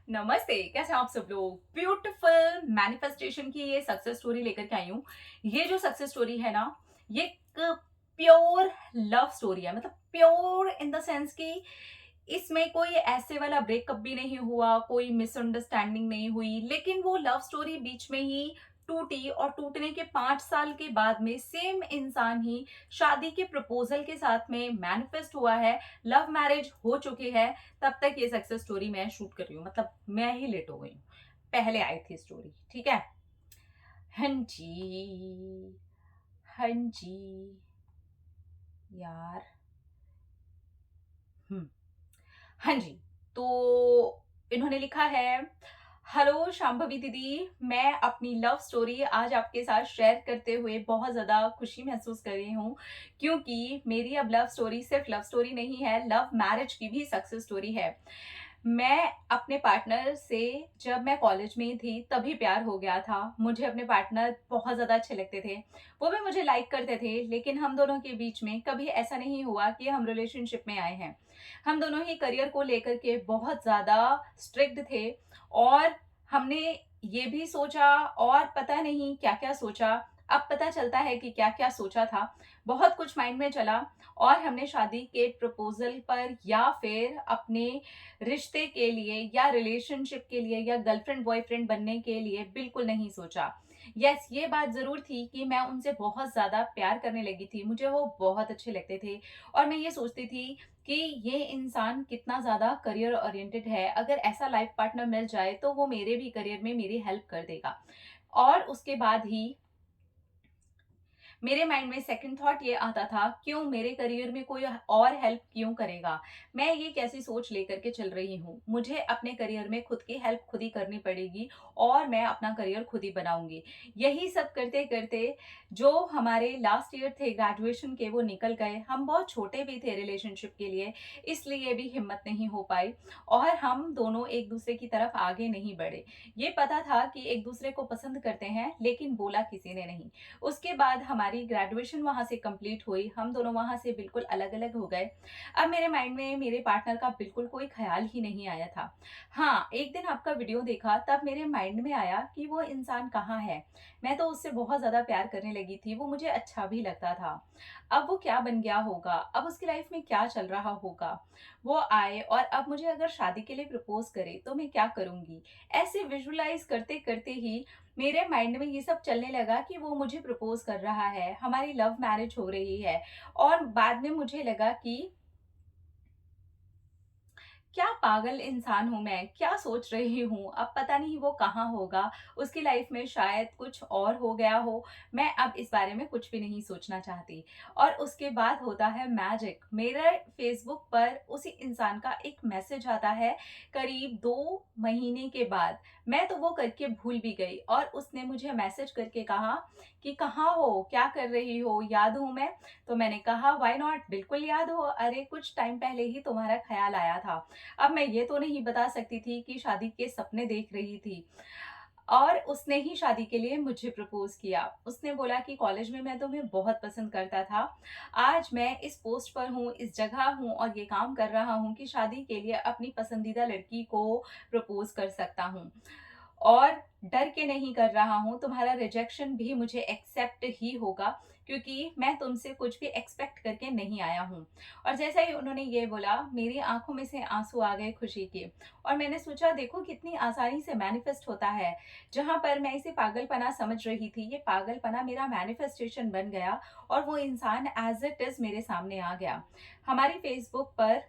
नमस्ते, कैसे हैं आप सब लोग। ब्यूटीफुल मैनिफेस्टेशन की ये सक्सेस स्टोरी लेकर के आई हूँ। ये जो सक्सेस स्टोरी है ना, ये एक प्योर लव स्टोरी है। मतलब प्योर इन द सेंस कि इसमें कोई ऐसे वाला ब्रेकअप भी नहीं हुआ, कोई मिसअंडरस्टैंडिंग नहीं हुई, लेकिन वो लव स्टोरी बीच में ही टूटी और टूटने के 5 साल के बाद में सेम इंसान ही शादी के प्रपोजल के साथ में मैनिफेस्ट हुआ है। लव मैरिज हो चुकी है। तब तक ये सक्सेस स्टोरी मैं शूट कर रही हूँ, मतलब मैं ही लेट हो गई हूँ। पहले आई थी स्टोरी, ठीक है। हाँ जी, हाँ जी, यार। हम्म, हाँ जी। तो इन्होंने लिखा है, हेलो शांभवी दीदी, मैं अपनी लव स्टोरी आज आपके साथ शेयर करते हुए बहुत ज़्यादा खुशी महसूस कर रही हूँ, क्योंकि मेरी अब लव स्टोरी सिर्फ लव स्टोरी नहीं है, लव मैरिज की भी सक्सेस स्टोरी है। मैं अपने पार्टनर से जब मैं कॉलेज में थी तभी प्यार हो गया था। मुझे अपने पार्टनर बहुत ज़्यादा अच्छे लगते थे। वो भी मुझे लाइक करते थे, लेकिन हम दोनों के बीच में कभी ऐसा नहीं हुआ कि हम रिलेशनशिप में आए हैं। हम दोनों ही करियर को लेकर के बहुत ज़्यादा स्ट्रिक्ट थे और हमने ये भी सोचा और पता नहीं क्या-क्या सोचा। अब पता चलता है कि क्या-क्या सोचा था। बहुत कुछ माइंड में चला और हमने शादी के प्रपोज़ल पर या फिर अपने रिश्ते के लिए या रिलेशनशिप के लिए या गर्लफ्रेंड बॉयफ्रेंड बनने के लिए बिल्कुल नहीं सोचा। यस, ये बात ज़रूर थी कि मैं उनसे बहुत ज़्यादा प्यार करने लगी थी। मुझे वो बहुत अच्छे लगते थे और मैं ये सोचती थी कि ये इंसान कितना ज़्यादा करियर ओरिएंटेड है। अगर ऐसा लाइफ पार्टनर मिल जाए तो वो मेरे भी करियर में मेरी हेल्प कर देगा। और उसके बाद ही मेरे माइंड में सेकंड थॉट ये आता था, क्यों मेरे करियर में कोई और हेल्प क्यों करेगा? मैं ये कैसी सोच लेकर के चल रही हूँ? मुझे अपने करियर में खुद की हेल्प खुद ही करनी पड़ेगी और मैं अपना करियर खुद ही बनाऊँगी। यही सब करते-करते जो हमारे लास्ट ईयर थे ग्रेजुएशन के, वो निकल गए। हम बहुत छोटे भी थे रिलेशनशिप के लिए, इसलिए भी हिम्मत नहीं हो पाई और हम दोनों एक-दूसरे की तरफ आगे नहीं बढ़े। ये पता था कि एक-दूसरे को पसंद करते हैं, लेकिन बोला किसी ने नहीं। उसके बाद हमारी ग्रेजुएशन वहाँ से कंप्लीट हुई, हम दोनों वहाँ से बिल्कुल अलग-अलग हो गए। अब मेरे माइंड में मेरे पार्टनर का बिल्कुल कोई ख़्याल ही नहीं आया था। हाँ, एक दिन आपका वीडियो देखा तब मेरे माइंड में आया कि वो इंसान कहाँ है? मैं तो उससे बहुत ज़्यादा प्यार करने लगी थी, वो मुझे अच्छा भी लगता था। अब वो क्या बन गया होगा? अब उसकी लाइफ़ में क्या चल रहा होगा? वो आए और अब मुझे अगर शादी के लिए प्रपोज़ करे तो मैं क्या करूँगी? ऐसे विजुअलाइज़ करते-करते ही मेरे माइंड में ये सब चलने लगा कि वो मुझे प्रपोज़ कर रहा है, हमारी लव मैरिज हो रही है और बाद में मुझे लगा कि क्या पागल इंसान हूँ मैं, क्या सोच रही हूँ, अब पता नहीं वो कहाँ होगा, उसकी लाइफ में शायद कुछ और हो गया हो, मैं अब इस बारे में कुछ भी नहीं सोचना चाहती। और उसके बाद होता है मैजिक, मेरे फ़ेसबुक पर उसी इंसान का एक मैसेज आता है करीब 2 महीने के बाद। मैं तो वो करके भूल भी गई और उसने मुझे मैसेज करके कहा कि कहाँ हो, क्या कर रही हो, याद हूँ मैं? तो मैंने कहा व्हाई नॉट, बिल्कुल याद हो, अरे कुछ टाइम पहले ही तुम्हारा ख़्याल आया था। अब मैं ये तो नहीं बता सकती थी कि शादी के सपने देख रही थी और उसने ही शादी के लिए मुझे प्रपोज़ किया। उसने बोला कि कॉलेज में मैं तुम्हें बहुत पसंद करता था। आज मैं इस पोस्ट पर हूँ, इस जगह हूँ और ये काम कर रहा हूँ कि शादी के लिए अपनी पसंदीदा लड़की को प्रपोज़ कर सकता हूँ। और डर के नहीं कर रहा हूँ, तुम्हारा रिजेक्शन भी मुझे एक्सेप्ट ही होगा, क्योंकि मैं तुमसे कुछ भी एक्सपेक्ट करके नहीं आया हूँ। और जैसा ही उन्होंने ये बोला, मेरी आँखों में से आँसू आ गए खुशी के और मैंने सोचा देखो कितनी आसानी से मैनिफेस्ट होता है। जहाँ पर मैं इसे पागलपना समझ रही थी, ये पागलपना मेरा मैनिफेस्टेशन बन गया और वो इंसान एज़ इट इज़ मेरे सामने आ गया। हमारी फेसबुक पर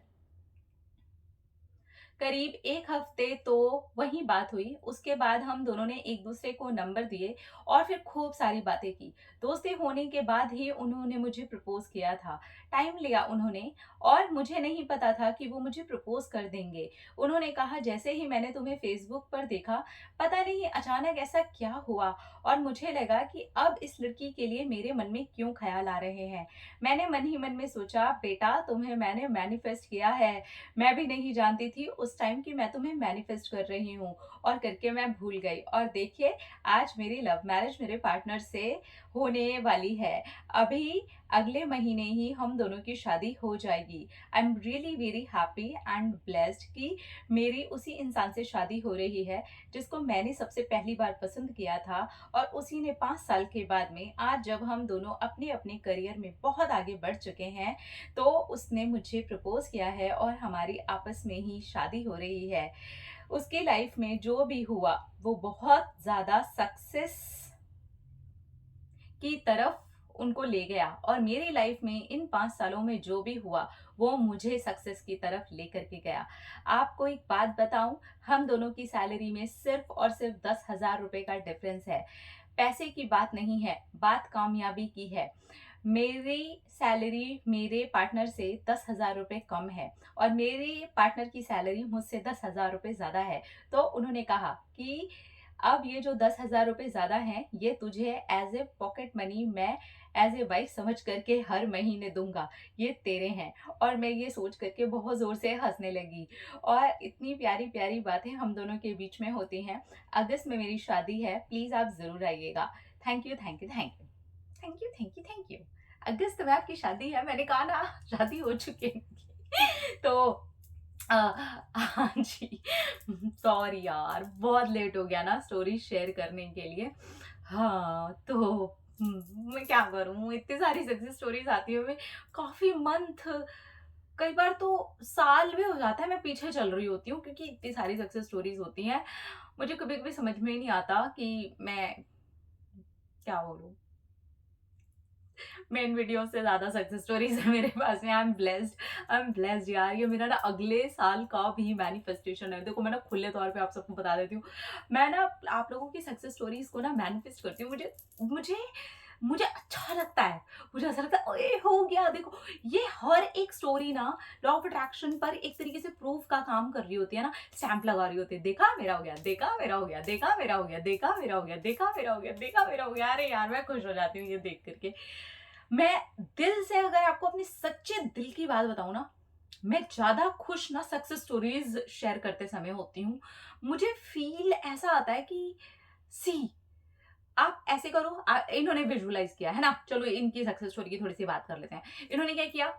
करीब 1 हफ्ते तो वही बात हुई, उसके बाद हम दोनों ने एक-दूसरे को नंबर दिए और फिर खूब सारी बातें की। दोस्ती होने के बाद ही उन्होंने मुझे प्रपोज़ किया था। टाइम लिया उन्होंने और मुझे नहीं पता था कि वो मुझे प्रपोज़ कर देंगे। उन्होंने कहा जैसे ही मैंने तुम्हें फ़ेसबुक पर देखा, पता नहीं अचानक ऐसा क्या हुआ और मुझे लगा कि अब इस लड़की के लिए मेरे मन में क्यों ख़्याल आ रहे हैं। मैंने मन ही मन में सोचा बेटा तुम्हें मैंने मैनिफेस्ट किया है। मैं भी नहीं जानती थी उस टाइम कि मैं तुम्हें मैनिफेस्ट कर रही हूँ, और करके मैं भूल गई। और देखिए, आज मेरी लव मैरिज मेरे पार्टनर से होने वाली है। अभी अगले महीने ही हम दोनों की शादी हो जाएगी। I am really very happy and blessed कि मेरी उसी इंसान से शादी हो रही है जिसको मैंने सबसे पहली बार पसंद किया था, और उसी ने 5 साल के बाद में आज जब हम दोनों अपने अपने करियर में बहुत आगे बढ़ चुके हैं, तो उसने मुझे प्रपोज किया है और हमारी आपस में ही शादी हो रही है। उसकी लाइफ में जो भी हुआ वो बहुत ज़्यादा सक्सेस की तरफ उनको ले गया, और मेरी लाइफ में इन 5 सालों में जो भी हुआ वो मुझे सक्सेस की तरफ लेकर के गया। आपको एक बात बताऊं, हम दोनों की सैलरी में सिर्फ और सिर्फ 10,000 रुपए का डिफरेंस है। पैसे की बात नहीं है, बात कामयाबी की है। मेरी सैलरी मेरे पार्टनर से 10,000 रुपए कम है, और मेरे पार्टनर की सैलरी मुझसे 10,000 रुपए ज़्यादा है। तो उन्होंने कहा कि अब ये जो 10,000 रुपए ज़्यादा हैं, ये तुझे एज ए पॉकेट मनी मैं एज ए वाइफ समझ करके हर महीने दूंगा, ये तेरे हैं। और मैं ये सोच करके बहुत ज़ोर से हंसने लगी। और इतनी प्यारी प्यारी बातें हम दोनों के बीच में होती हैं। अगस्त में मेरी शादी है, प्लीज़ आप ज़रूर आइएगा। Thank you, thank you, thank you, thank you, thank you, thank you. अगस्त में आपकी शादी है, मैंने कहा ना, शादी हो चुकी है इनकी। तो हाँ जी, सॉरी यार, बहुत लेट हो गया ना स्टोरी शेयर करने के लिए। हाँ, तो मैं क्या करूँ, इतनी सारी सक्सेस स्टोरीज़ आती है, मैं काफ़ी मंथ, कई बार तो साल भी हो जाता है मैं पीछे चल रही होती हूँ, क्योंकि इतनी सारी सक्सेस स्टोरीज़ होती हैं। मुझे कभी-कभी समझ में ही नहीं आता कि मैं क्या बोलूँ? मेन वीडियो से ज़्यादा सक्सेस स्टोरीज़ है मेरे पास में। आई एम ब्लेस्ड यार। ये मेरा ना अगले साल का भी मैनिफेस्टेशन है। देखो, मैं ना खुले तौर पे आप सबको बता देती हूँ। मैं ना आप लोगों की सक्सेस स्टोरीज़ को ना मैनिफेस्ट करती हूँ। मुझे मुझे मुझे अच्छा लगता है। मुझे ऐसा लगता है, ओए हो गया देखो। ये हर एक स्टोरी ना लॉ ऑफ अट्रैक्शन पर एक तरीके से प्रूफ का काम कर रही होती है ना, स्टैंप लगा रही होती है। देखा मेरा हो गया, देखा मेरा हो गया, देखा मेरा हो गया, देखा मेरा हो गया, देखा मेरा हो गया, देखा मेरा हो गया। अरे यार, मैं खुश हो जाती हूँ ये देख करके। मैं दिल से, अगर आपको अपने सच्चे दिल की बात बताऊं ना, मैं ज्यादा खुश ना सक्सेस स्टोरीज शेयर करते समय होती हूँ। मुझे फील ऐसा आता है कि सी, आप ऐसे करो। इन्होंने विजुअलाइज किया है ना, चलो इनकी सक्सेस स्टोरी की थोड़ी सी बात कर लेते हैं। इन्होंने क्या किया,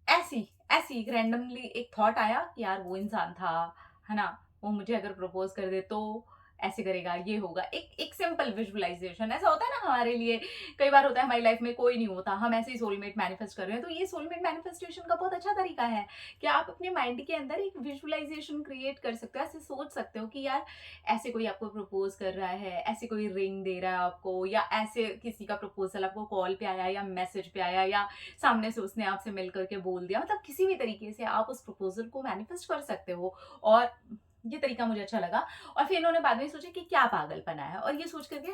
ऐसी ऐसी रैंडमली एक थॉट आया कि यार वो इंसान था, है ना, वो मुझे अगर प्रपोज कर दे तो ऐसे करेगा, ये होगा। एक एक सिंपल विजुअलाइजेशन। ऐसा होता है ना हमारे लिए, कई बार होता है हमारी लाइफ में कोई नहीं होता, हम ऐसे ही सोलमेट मैनिफेस्ट कर रहे हैं। तो ये सोलमेट मैनिफेस्टेशन का बहुत अच्छा तरीका है कि आप अपने माइंड के अंदर एक विजुअलाइजेशन क्रिएट कर सकते हो। ऐसे सोच सकते हो कि यार ऐसे कोई आपको प्रपोज कर रहा है, ऐसे कोई रिंग दे रहा है आपको, या ऐसे किसी का प्रपोजल आपको कॉल पे आया या मैसेज पे आया, या सामने से उसने आपसे मिल करके बोल दिया। मतलब किसी भी तरीके से आप उस प्रपोजल को मैनिफेस्ट कर सकते हो। और ये तरीका मुझे अच्छा लगा। और फिर इन्होंने बाद में सोचा कि क्या पागलपना है, और ये सोच करके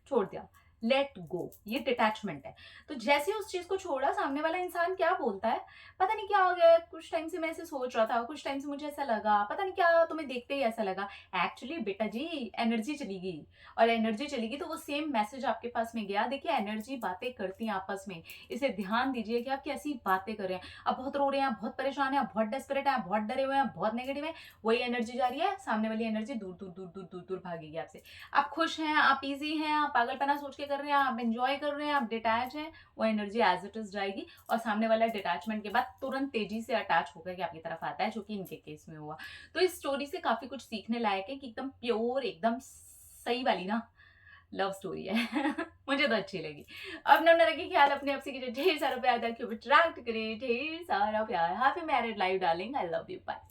छोड़ दिया। लेट गो, ये डिटैचमेंट है। तो जैसे उस चीज को छोड़ा, सामने वाला इंसान क्या बोलता है, पता नहीं क्या हो गया, कुछ टाइम से मैं ऐसे सोच रहा था, कुछ टाइम से मुझे ऐसा लगा, पता नहीं क्या तुम्हें देखते ही ऐसा लगा। एक्चुअली बेटा जी, एनर्जी चली गई। और एनर्जी चली गई तो वो सेम मैसेज आपके पास में गया। देखिए, एनर्जी बातें करती हैं आपस में। इसे ध्यान दीजिए कि आप कैसी बातें कर रहे हैं। आप बहुत रो रहे हैं, आप बहुत परेशान हैं, आप बहुत डेस्परेट हैं, आप बहुत डरे हुए हैं, बहुत नेगेटिव है, वही एनर्जी जा रही है, सामने वाली एनर्जी दूर दूर दूर दूर दूर दूर भागेगी आपसे। आप खुश हैं, आप इजी हैं, आप पागलपना सोच के कर रहे हैं, आप एंजॉय कर रहे हैं, आप डिटैच हैं, वो एनर्जी एज इट इज जाएगी। और सामने वाला डिटैचमेंट के बाद तुरंत तेजी से अटैच होकर के आपकी तरफ आता है, जो कि इनके केस में हुआ। तो इस स्टोरी से काफी कुछ सीखने लायक है कि एकदम प्योर, एकदम सही वाली ना लव स्टोरी है। मुझे तो अच्छी लगी। अब नम रखिए ख्याल अपने आप से, कीजिए ढेर सारा प्यार, ताकि अट्रैक्ट करे ढेर सारा प्यार। Happy married life darling, I love you, bye.